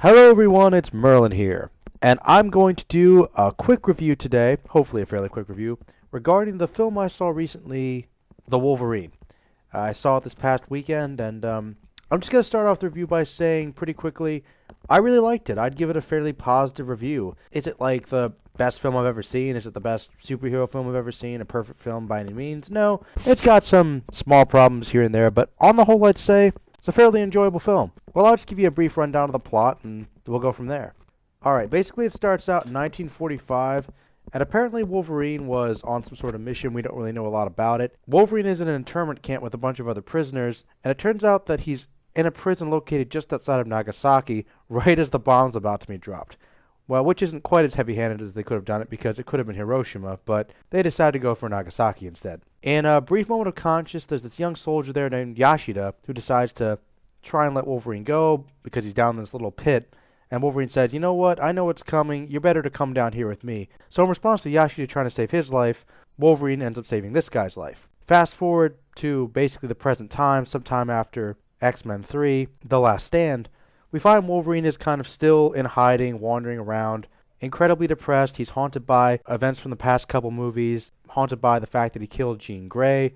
Hello everyone, it's Merlin here, and I'm going to do a quick review today, hopefully a fairly quick review, regarding the film I saw recently, The Wolverine. I saw it this past weekend, and I'm just going to start off the review by saying pretty quickly, I really liked it. I'd give it a fairly positive review. Is it like the best film I've ever seen? Is it the best superhero film I've ever seen? A perfect film by any means? No. It's got some small problems here and there, but on the whole, I'd say it's a fairly enjoyable film. Well, I'll just give you a brief rundown of the plot, and we'll go from there. Alright, basically it starts out in 1945, and apparently Wolverine was on some sort of mission. We don't really know a lot about it. Wolverine is in an internment camp with a bunch of other prisoners, and it turns out that he's in a prison located just outside of Nagasaki, right as the bomb's about to be dropped. Well, which isn't quite as heavy-handed as they could have done it, because it could have been Hiroshima, but they decided to go for Nagasaki instead. In a brief moment of conscience, there's this young soldier there named Yashida who decides to try and let Wolverine go because he's down in this little pit. And Wolverine says, you know what, I know what's coming, you're better to come down here with me. So in response to Yashida trying to save his life, Wolverine ends up saving this guy's life. Fast forward to basically the present time, sometime after X-Men 3, The Last Stand, we find Wolverine is kind of still in hiding, wandering around, incredibly depressed. He's haunted by events from the past couple movies, haunted by the fact that he killed Jean Grey.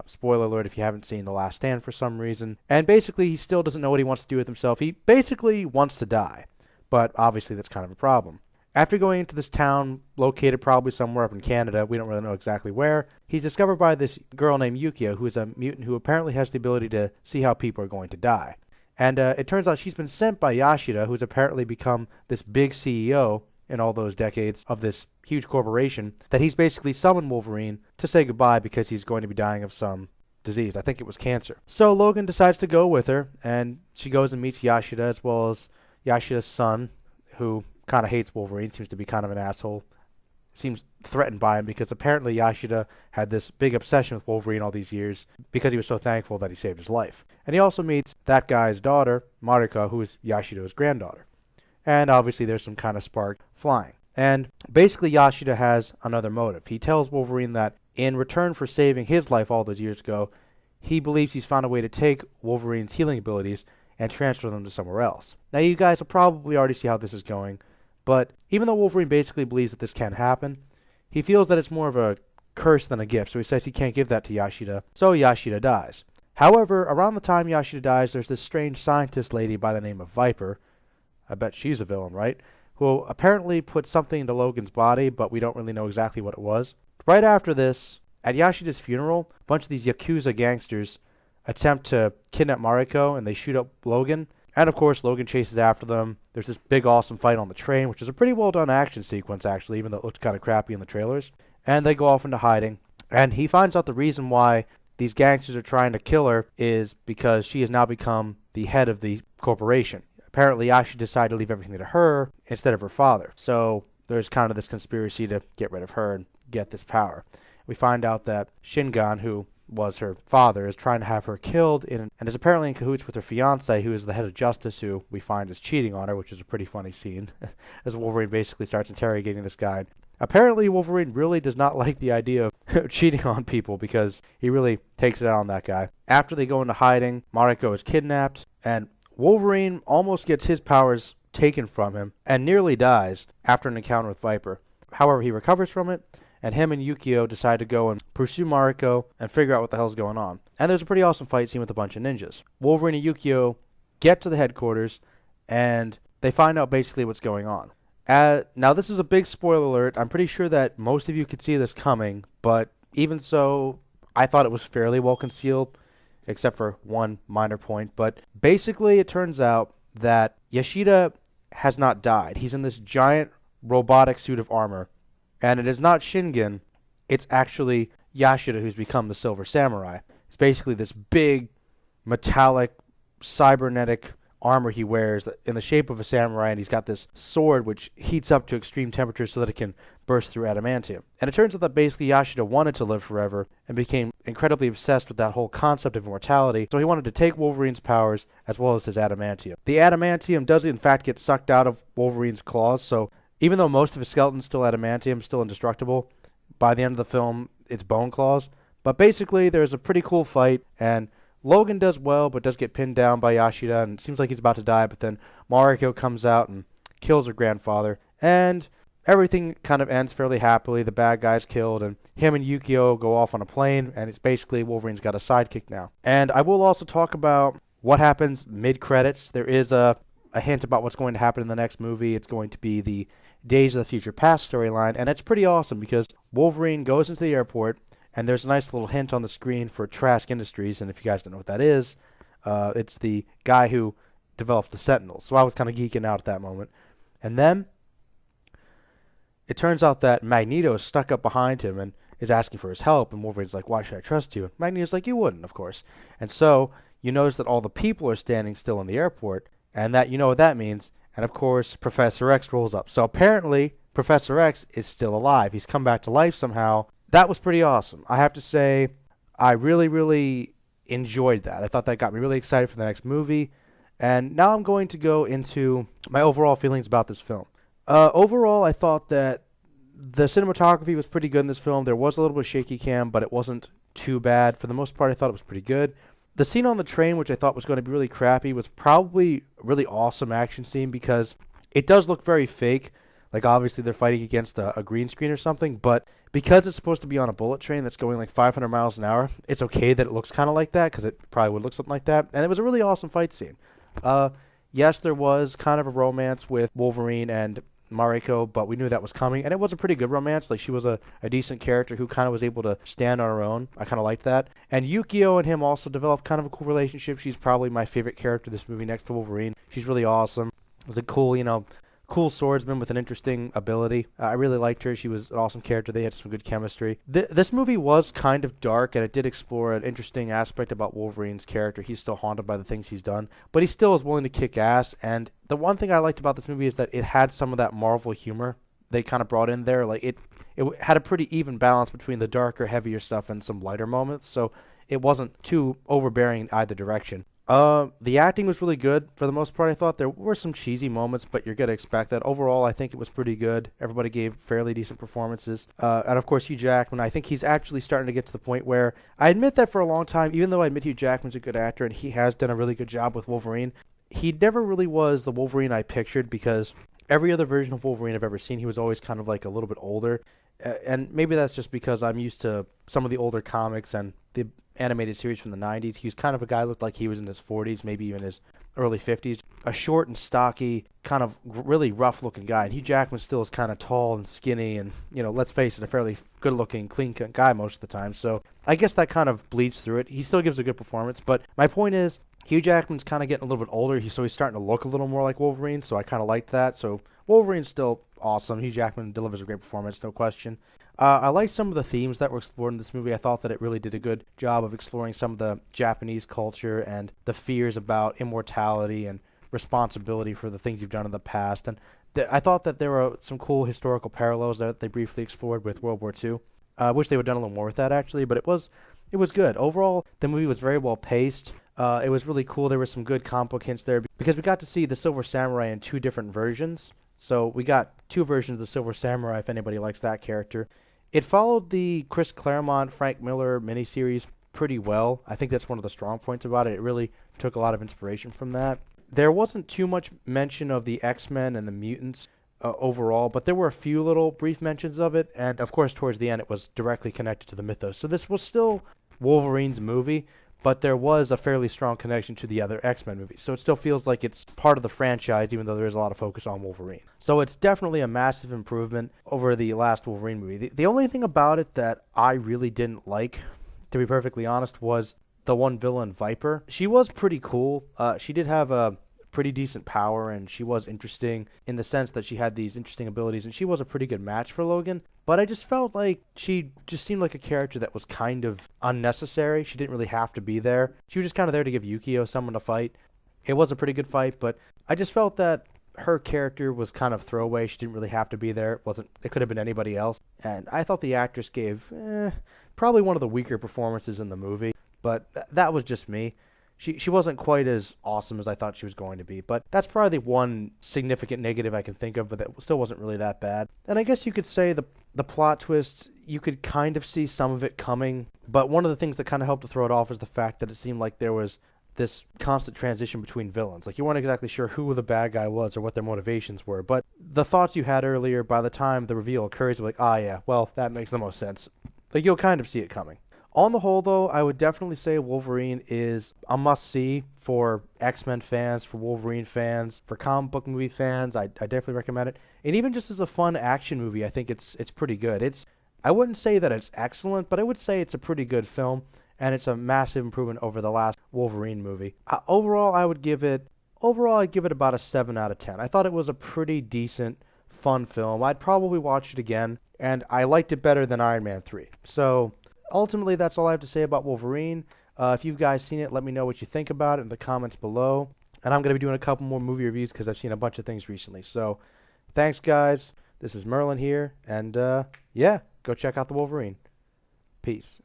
Spoiler alert if you haven't seen The Last Stand for some reason. And basically, he still doesn't know what he wants to do with himself. He basically wants to die. But obviously, that's kind of a problem. After going into this town, located probably somewhere up in Canada, we don't really know exactly where, he's discovered by this girl named Yukio, who is a mutant who apparently has the ability to see how people are going to die. And it turns out she's been sent by Yashida, who's apparently become this big CEO in all those decades of this huge corporation, that he's basically summoned Wolverine to say goodbye because he's going to be dying of some disease. I think it was cancer. So Logan decides to go with her, and she goes and meets Yashida as well as Yashida's son, who kind of hates Wolverine, seems to be kind of an asshole, seems threatened by him because apparently Yashida had this big obsession with Wolverine all these years because he was so thankful that he saved his life. And he also meets that guy's daughter, Marika, who is Yashida's granddaughter. And obviously there's some kind of spark flying. And basically Yashida has another motive. He tells Wolverine that in return for saving his life all those years ago, he believes he's found a way to take Wolverine's healing abilities and transfer them to somewhere else. Now you guys will probably already see how this is going, but even though Wolverine basically believes that this can happen, he feels that it's more of a curse than a gift, so he says he can't give that to Yashida, so Yashida dies. However, around the time Yashida dies, there's this strange scientist lady by the name of Viper. I bet she's a villain, right? Who apparently put something into Logan's body, but we don't really know exactly what it was. Right after this, at Yashida's funeral, a bunch of these Yakuza gangsters attempt to kidnap Mariko, and they shoot up Logan. And of course, Logan chases after them. There's this big awesome fight on the train, which is a pretty well done action sequence actually, even though it looked kind of crappy in the trailers. And they go off into hiding. And he finds out the reason why these gangsters are trying to kill her is because she has now become the head of the corporation. Apparently, Yashida decided to leave everything to her instead of her father. So there's kind of this conspiracy to get rid of her and get this power. We find out that Shingon, who was her father, is trying to have her killed and is apparently in cahoots with her fiance, who is the head of justice, who we find is cheating on her, which is a pretty funny scene, as Wolverine basically starts interrogating this guy. Apparently, Wolverine really does not like the idea of cheating on people because he really takes it out on that guy. After they go into hiding, Mariko is kidnapped, and Wolverine almost gets his powers taken from him and nearly dies after an encounter with Viper. However, he recovers from it, and him and Yukio decide to go and pursue Mariko and figure out what the hell's going on. And there's a pretty awesome fight scene with a bunch of ninjas. Wolverine and Yukio get to the headquarters, and they find out basically what's going on. Now, this is a big spoiler alert. I'm pretty sure that most of you could see this coming, but even so, I thought it was fairly well concealed, except for one minor point. But basically, it turns out that Yashida has not died. He's in this giant robotic suit of armor. And it is not Shingon, it's actually Yashida who's become the Silver Samurai. It's basically this big, metallic, cybernetic armor he wears in the shape of a samurai, and he's got this sword which heats up to extreme temperatures so that it can burst through adamantium. And it turns out that basically Yashida wanted to live forever and became incredibly obsessed with that whole concept of immortality, so he wanted to take Wolverine's powers as well as his adamantium. The adamantium does in fact get sucked out of Wolverine's claws, so even though most of his skeleton's still adamantium, still indestructible, by the end of the film, it's bone claws. But basically, there's a pretty cool fight, and Logan does well, but does get pinned down by Yashida, and it seems like he's about to die, but then Mariko comes out and kills her grandfather, and everything kind of ends fairly happily. The bad guy's killed, and him and Yukio go off on a plane, and it's basically Wolverine's got a sidekick now. And I will also talk about what happens mid-credits. There is a hint about what's going to happen in the next movie. It's going to be the Days of the Future Past storyline, and it's pretty awesome because Wolverine goes into the airport, and there's a nice little hint on the screen for Trask Industries, and if you guys don't know what that is, it's the guy who developed the Sentinels. So I was kind of geeking out at that moment. And then it turns out that Magneto is stuck up behind him and is asking for his help, and Wolverine's like, why should I trust you? And Magneto's like, you wouldn't, of course. And so you notice that all the people are standing still in the airport, and that you know what that means. And of course, Professor X rolls up. So apparently, Professor X is still alive. He's come back to life somehow. That was pretty awesome. I have to say, I really, really enjoyed that. I thought that got me really excited for the next movie. And now I'm going to go into my overall feelings about this film. Overall, I thought that the cinematography was pretty good in this film. There was a little bit of shaky cam, but it wasn't too bad. For the most part, I thought it was pretty good. The scene on the train, which I thought was going to be really crappy, was probably a really awesome action scene because it does look very fake. Like, obviously, they're fighting against a green screen or something, but because it's supposed to be on a bullet train that's going like 500 miles an hour, it's okay that it looks kind of like that because it probably would look something like that. And it was a really awesome fight scene. Yes, there was kind of a romance with Wolverine and Mariko, but we knew that was coming, and it was a pretty good romance. Like, she was a decent character who kind of was able to stand on her own. I kind of liked that. And Yukio and him also developed kind of a cool relationship. She's probably my favorite character in this movie next to Wolverine. She's really awesome. It was a cool, cool swordsman with an interesting ability. I really liked her. She was an awesome character. They had some good chemistry. This movie was kind of dark, and it did explore an interesting aspect about Wolverine's character. He's still haunted by the things he's done, but he still is willing to kick ass. And the one thing I liked about this movie is that it had some of that Marvel humor they kind of brought in there. Like, it had a pretty even balance between the darker, heavier stuff and some lighter moments, so it wasn't too overbearing in either direction. The acting was really good for the most part. I thought there were some cheesy moments, but you're gonna expect that. Overall, I think it was pretty good. Everybody gave fairly decent performances. And of course, Hugh Jackman, I think he's actually starting to get to the point where I admit that for a long time, even though I admit Hugh Jackman's a good actor and he has done a really good job with Wolverine, he never really was the Wolverine I pictured because every other version of Wolverine I've ever seen, he was always kind of like a little bit older. And maybe that's just because I'm used to some of the older comics and the animated series from the 90s. He was kind of a guy who looked like he was in his 40s, maybe even his early 50s. A short and stocky, kind of really rough-looking guy. And Hugh Jackman still is kind of tall and skinny and, let's face it, a fairly good-looking, clean-cut guy most of the time. So I guess that kind of bleeds through it. He still gives a good performance. But my point is, Hugh Jackman's kind of getting a little bit older, so he's starting to look a little more like Wolverine, so I kind of liked that. So Wolverine's still awesome. Hugh Jackman delivers a great performance, no question. I liked some of the themes that were explored in this movie. I thought that it really did a good job of exploring some of the Japanese culture and the fears about immortality and responsibility for the things you've done in the past. And I thought that there were some cool historical parallels that they briefly explored with World War II. I wish they would have done a little more with that, actually, but it was good. Overall, the movie was very well paced. It was really cool. There were some good comic hints there because we got to see the Silver Samurai in two different versions. So we got two versions of the Silver Samurai, if anybody likes that character. It followed the Chris Claremont, Frank Miller miniseries pretty well. I think that's one of the strong points about it. It really took a lot of inspiration from that. There wasn't too much mention of the X-Men and the mutants overall, but there were a few little brief mentions of it. And, of course, towards the end, it was directly connected to the mythos. So this was still Wolverine's movie, but there was a fairly strong connection to the other X-Men movies. So it still feels like it's part of the franchise, even though there is a lot of focus on Wolverine. So it's definitely a massive improvement over the last Wolverine movie. The only thing about it that I really didn't like, to be perfectly honest, was the one villain, Viper. She was pretty cool. She did have a pretty decent power, and she was interesting in the sense that she had these interesting abilities, and she was a pretty good match for Logan. But I just felt like she just seemed like a character that was kind of unnecessary. She didn't really have to be there. She was just kind of there to give Yukio someone to fight. It was a pretty good fight, but I just felt that her character was kind of throwaway. She didn't really have to be there. It could have been anybody else. And I thought the actress gave probably one of the weaker performances in the movie, but that was just me. she wasn't quite as awesome as I thought she was going to be. But that's probably the one significant negative I can think of, but that still wasn't really that bad. And I guess you could say the plot twist, you could kind of see some of it coming, but one of the things that kind of helped to throw it off is the fact that it seemed like there was this constant transition between villains. Like, you weren't exactly sure who the bad guy was or what their motivations were, but the thoughts you had earlier, by the time the reveal occurs, you're like, ah, yeah, well, that makes the most sense. Like, you'll kind of see it coming. On the whole, though, I would definitely say Wolverine is a must-see for X-Men fans, for Wolverine fans, for comic book movie fans. I definitely recommend it. And even just as a fun action movie, I think it's pretty good. I wouldn't say that it's excellent, but I would say it's a pretty good film, and it's a massive improvement over the last Wolverine movie. Overall, I'd give it about a 7 out of 10. I thought it was a pretty decent, fun film. I'd probably watch it again, and I liked it better than Iron Man 3. So ultimately, that's all I have to say about Wolverine. If you guys seen it, let me know what you think about it in the comments below. And I'm going to be doing a couple more movie reviews because I've seen a bunch of things recently. So thanks, guys. This is Merlin here. And yeah, go check out the Wolverine. Peace.